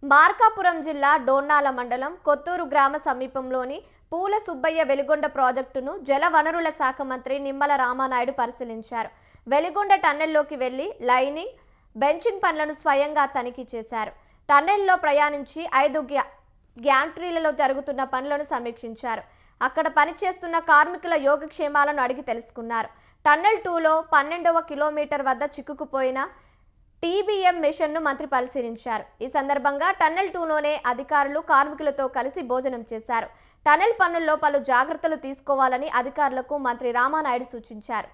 మార్కాపురం జిల్లా డోర్నాల మండలం కొత్తూరు గ్రామ సమీపంలోని పూల సుబ్బయ్య వెలిగొండ ప్రాజెక్టును జలవనరుల శాఖ మంత్రి నిమ్మల రామానాయుడు పరిశీలించారు. వెలిగొండ టన్నెల్లోకి వెళ్లి లైనింగ్, బెంచింగ్ పనులను స్వయంగా తనిఖీ చేశారు. టన్నెల్లో ప్రయాణించి 5 గ్యాంట్రీలలో జరుగుతున్న పనులను సమీక్షించారు. అక్కడ పనిచేస్తున్న కార్మికుల యోగక్షేమాలను అడిగి తెలుసుకున్నారు. టన్నెల్ 2లో 12వ కిలోమీటర్ వద్ద చిక్కుకుపోయిన టీబీఎం మిషన్ను మంత్రి పరిశీలించారు. ఈ సందర్భంగా టన్నెల్ 2లోనే అధికారులు కార్మికులతో కలిసి భోజనం చేశారు. టన్నెల్ పనుల్లో పలు జాగ్రత్తలు తీసుకోవాలని అధికారులకు మంత్రి రామానాయుడు సూచించారు.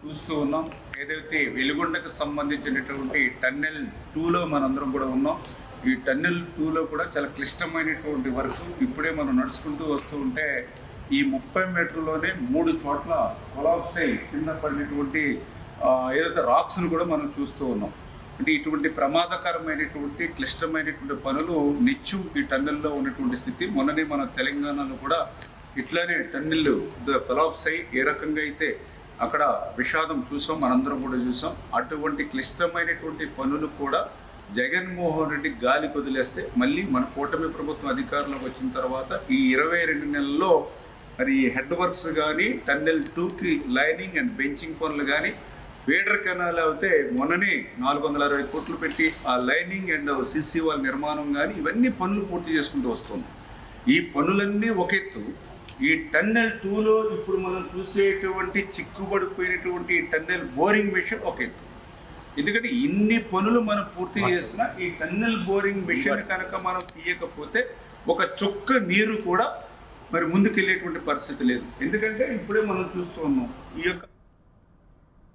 చూస్తూ ఉన్నాం. ఏదైతే వెలిగొండకు సంబంధించినటువంటి టన్నెల్ 2లో మనందరం కూడా ఉన్నాం. ఈ టన్నెల్ 2లో కూడా చాలా క్లిష్టమైనటువంటి వర్క్ ఇప్పుడే మనం నడుచుకుంటూ వస్తూ ఉంటే ఈ 30 మీటర్లోనే 3 చోట్ల కొలాప్స్ అయి కింద పడినటువంటి ఏదైతే రాక్స్ను కూడా మనం చూస్తూ ఉన్నాం. అంటే ఇటువంటి ప్రమాదకరమైనటువంటి క్లిష్టమైనటువంటి పనులు నిత్యం ఈ టన్నెల్లో ఉన్నటువంటి స్థితి. మొన్ననే మన తెలంగాణలో కూడా ఇట్లానే టన్నెల్ కొలాప్స్ అయి ఏ రకంగా అయితే అక్కడ విషాదం చూసాం, మనందరం కూడా చూసాం. అటువంటి క్లిష్టమైనటువంటి పనులు కూడా జగన్మోహన్ రెడ్డి గాలి వదిలేస్తే మళ్ళీ మన కూటమి ప్రభుత్వం అధికారంలోకి వచ్చిన తర్వాత ఈ 22 నెలల్లో మరి హెడ్ వర్క్స్ కానీ, టన్నెల్ 2కి లైనింగ్ అండ్ బెంచింగ్ పనులు కానీ, ఫీడర్ కెనాల్ అయితే మొన్ననే 460 కోట్లు పెట్టి ఆ లైనింగ్ అండ్ సిసి వాల్ నిర్మాణం కానీ ఇవన్నీ పనులు పూర్తి చేసుకుంటూ వస్తుంది. ఈ పనులన్నీ ఒక ఎత్తు. ఈ టన్నెల్ 2లో ఇప్పుడు మనం చూసేటువంటి చిక్కుబడిపోయినటువంటి టన్నెల్ బోరింగ్ మిషన్ ఒక ఎత్తు. ఎందుకంటే ఇన్ని పనులు మనం పూర్తి చేస్తున్నా ఈ టన్నెల్ బోరింగ్ మిషన్ కనుక మనం తీయకపోతే ఒక చుక్క నీరు కూడా మరి ముందుకెళ్ళేటువంటి పరిస్థితి లేదు. ఎందుకంటే ఇప్పుడే మనం చూస్తూ ఉన్నాం ఈ యొక్క